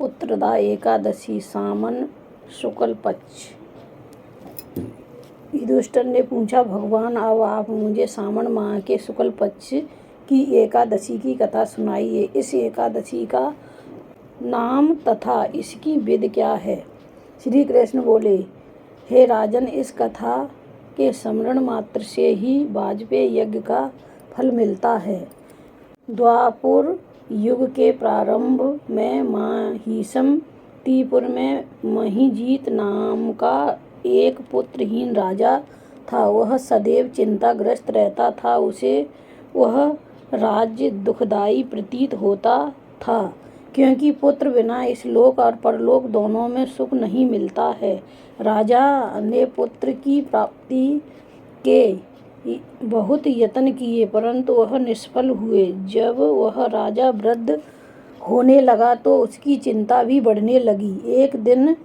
उत्तरदा एकादशी सामन शुक्ल पक्ष। युधिष्ठिर ने पूछा, भगवान अब आप मुझे सावन माह के शुक्ल पक्ष की एकादशी की कथा सुनाइए। इस एकादशी का नाम तथा इसकी विधि क्या है? श्री कृष्ण बोले, हे राजन, इस कथा के स्मरण मात्र से ही वाजपेय यज्ञ का फल मिलता है। द्वापर युग के प्रारंभ में माहिष्म तीपुर में महिजीत नाम का एक पुत्रहीन राजा था। वह सदैव चिंताग्रस्त रहता था। उसे वह राज्य दुखदायी प्रतीत होता था, क्योंकि पुत्र बिना इस लोक और परलोक दोनों में सुख नहीं मिलता है। राजा ने पुत्र की प्राप्ति के बहुत यत्न किए, परंतु वह निष्फल हुए। जब वह राजा वृद्ध होने लगा तो उसकी चिंता भी बढ़ने लगी। एक दिन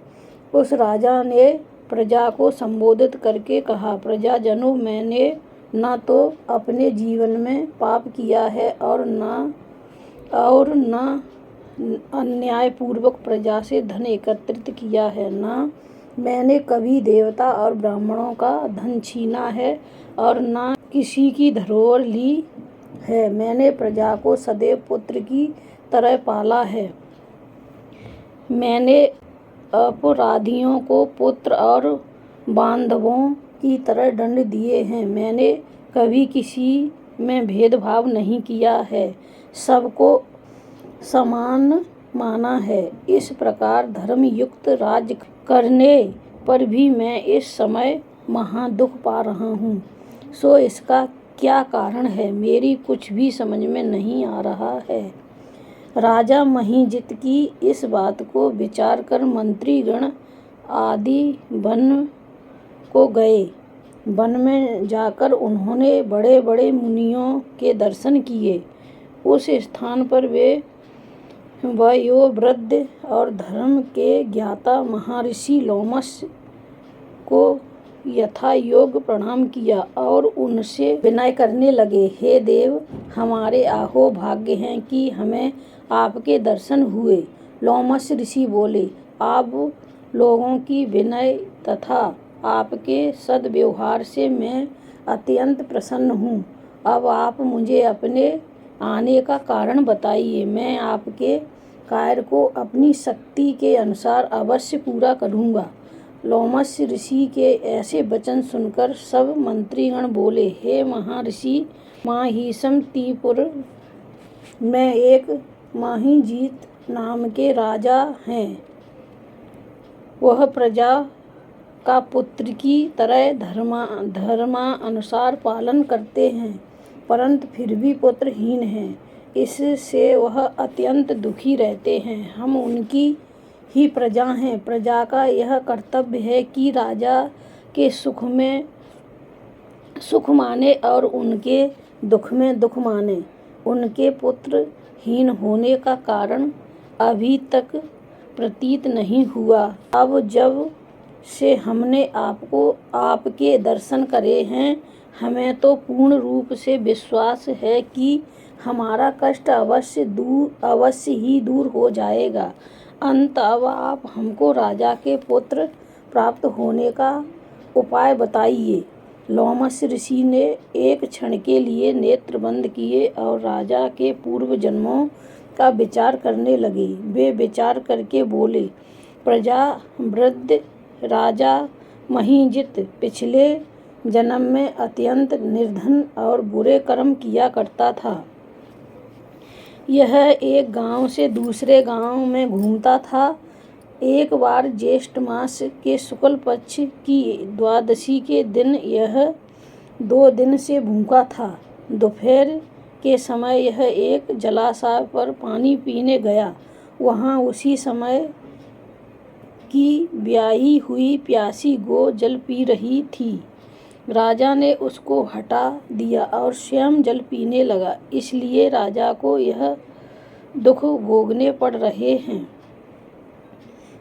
उस राजा ने प्रजा को संबोधित करके कहा, प्रजाजनों, मैंने न तो अपने जीवन में पाप किया है और न अन्यायपूर्वक प्रजा से धन एकत्रित किया है। न मैंने कभी देवता और ब्राह्मणों का धन छीना है और न किसी की धरोहर ली है। मैंने प्रजा को सदैव पुत्र की तरह पाला है। मैंने अपराधियों को पुत्र और बांधवों की तरह दंड दिए हैं। मैंने कभी किसी में भेदभाव नहीं किया है, सबको समान माना है। इस प्रकार धर्मयुक्त राज्य करने पर भी मैं इस समय महादुख पा रहा हूँ। सो इसका क्या कारण है, मेरी कुछ भी समझ में नहीं आ रहा है। राजा महिजीत की इस बात को विचार कर मंत्रीगण आदि वन को गए। वन में जाकर उन्होंने बड़े बड़े मुनियों के दर्शन किए। उस स्थान पर वे वयोवृद्ध और धर्म के ज्ञाता महर्षि लोमश को यथायोग्य प्रणाम किया और उनसे विनय करने लगे। हे देव, हमारे अहो भाग्य हैं कि हमें आपके दर्शन हुए। लोमश ऋषि बोले, आप लोगों की विनय तथा आपके सद्व्यवहार से मैं अत्यंत प्रसन्न हूँ। अब आप मुझे अपने आने का कारण बताइए। मैं आपके कार्य को अपनी शक्ति के अनुसार अवश्य पूरा करूँगा। लोमश ऋषि के ऐसे वचन सुनकर सब मंत्रीगण बोले, हे महर्षि, माहिष्म तीपुर में एक महिजीत नाम के राजा हैं। वह प्रजा का पुत्र की तरह धर्मानुसार पालन करते हैं, परंतु फिर भी पुत्रहीन हैं। इससे वह अत्यंत दुखी रहते हैं। हम उनकी ही प्रजा हैं। प्रजा का यह कर्तव्य है कि राजा के सुख में सुख माने और उनके दुख में दुख माने। उनके पुत्रहीन होने का कारण अभी तक प्रतीत नहीं हुआ। अब जब से हमने आपके दर्शन करे हैं, हमें तो पूर्ण रूप से विश्वास है कि हमारा कष्ट अवश्य ही दूर हो जाएगा। अंत अब आप हमको राजा के पुत्र प्राप्त होने का उपाय बताइए। लोमश ऋषि ने एक क्षण के लिए नेत्र बंद किए और राजा के पूर्व जन्मों का विचार करने लगे। वे विचार करके बोले, प्रजा वृद्ध राजा महिजीत पिछले जन्म में अत्यंत निर्धन और बुरे कर्म किया करता था। यह एक गांव से दूसरे गांव में घूमता था। एक बार ज्येष्ठ मास के शुक्ल पक्ष की द्वादशी के दिन यह 2 दिन से भूखा था। दोपहर के समय यह एक जलाशय पर पानी पीने गया। वहाँ उसी समय की ब्याही हुई प्यासी गौ जल पी रही थी। राजा ने उसको हटा दिया और स्वयं जल पीने लगा। इसलिए राजा को यह दुख भोगने पड़ रहे हैं।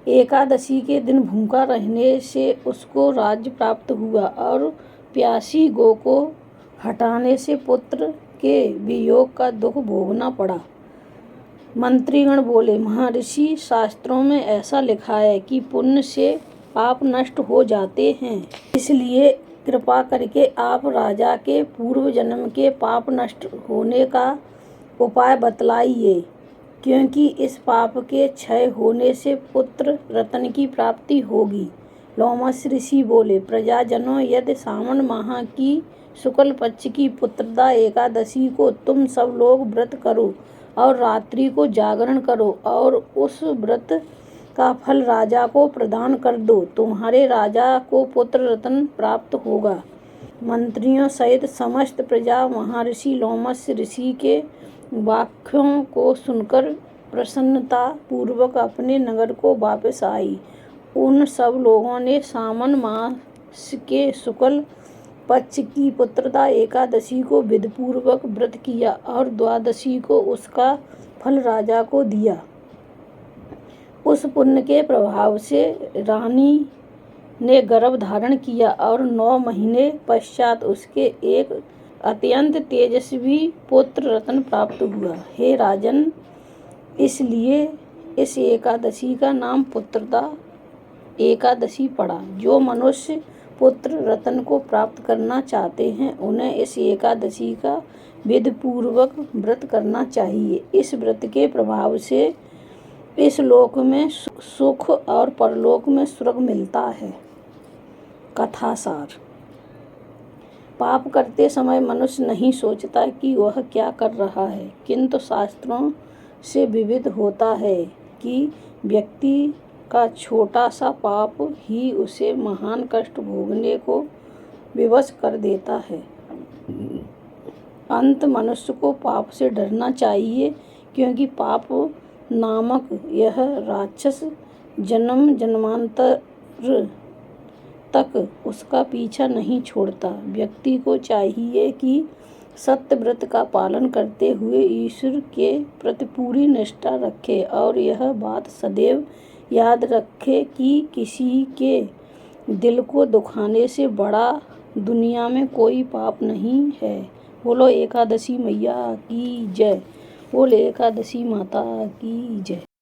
एकादशी के दिन भूखा रहने से उसको राज्य प्राप्त हुआ और प्यासी गौ को हटाने से पुत्र के वियोग का दुख भोगना पड़ा। मंत्रीगण बोले, महर्षि, शास्त्रों में ऐसा लिखा है कि पुण्य से पाप नष्ट हो जाते हैं, इसलिए कृपा करके आप राजा के पूर्व जन्म के पाप नष्ट होने का उपाय बतलाइए, क्योंकि इस पाप के क्षय होने से पुत्र रत्न की प्राप्ति होगी। लोमश ऋषि बोले, प्रजाजनों, यदि सावन माह की शुक्ल पक्ष की पुत्रदा एकादशी को तुम सब लोग व्रत करो और रात्रि को जागरण करो और उस व्रत का फल राजा को प्रदान कर दो, तुम्हारे राजा को पुत्र रत्न प्राप्त होगा। मंत्रियों सहित समस्त प्रजा महर्षि लोमश ऋषि के वाक्यों को सुनकर प्रसन्नता पूर्वक अपने नगर को वापस आई। उन सब लोगों ने सावन मास के शुक्ल पक्ष की पुत्रदा एकादशी को विधिपूर्वक व्रत किया और द्वादशी को उसका फल राजा को दिया। उस पुण्य के प्रभाव से रानी ने गर्भ धारण किया और 9 महीने पश्चात उसके एक अत्यंत तेजस्वी पुत्र रत्न प्राप्त हुआ। हे राजन, इसलिए इस एकादशी का नाम पुत्रदा एकादशी पड़ा। जो मनुष्य पुत्र रत्न को प्राप्त करना चाहते हैं, उन्हें इस एकादशी का विधिपूर्वक व्रत करना चाहिए। इस व्रत के प्रभाव से इस लोक में सुख और परलोक में स्वर्ग मिलता है। कथासार। पाप करते समय मनुष्य नहीं सोचता कि वह क्या कर रहा है, किंतु शास्त्रों से विविध होता है कि व्यक्ति का छोटा सा पाप ही उसे महान कष्ट भोगने को विवश कर देता है। अंत मनुष्य को पाप से डरना चाहिए, क्योंकि पाप नामक यह राक्षस जन्म जन्मांतर तक उसका पीछा नहीं छोड़ता। व्यक्ति को चाहिए कि सत्य व्रत का पालन करते हुए ईश्वर के प्रति पूरी निष्ठा रखे और यह बात सदैव याद रखे कि किसी के दिल को दुखाने से बड़ा दुनिया में कोई पाप नहीं है। बोलो एकादशी मैया की जय। बोलो एकादशी माता की जय।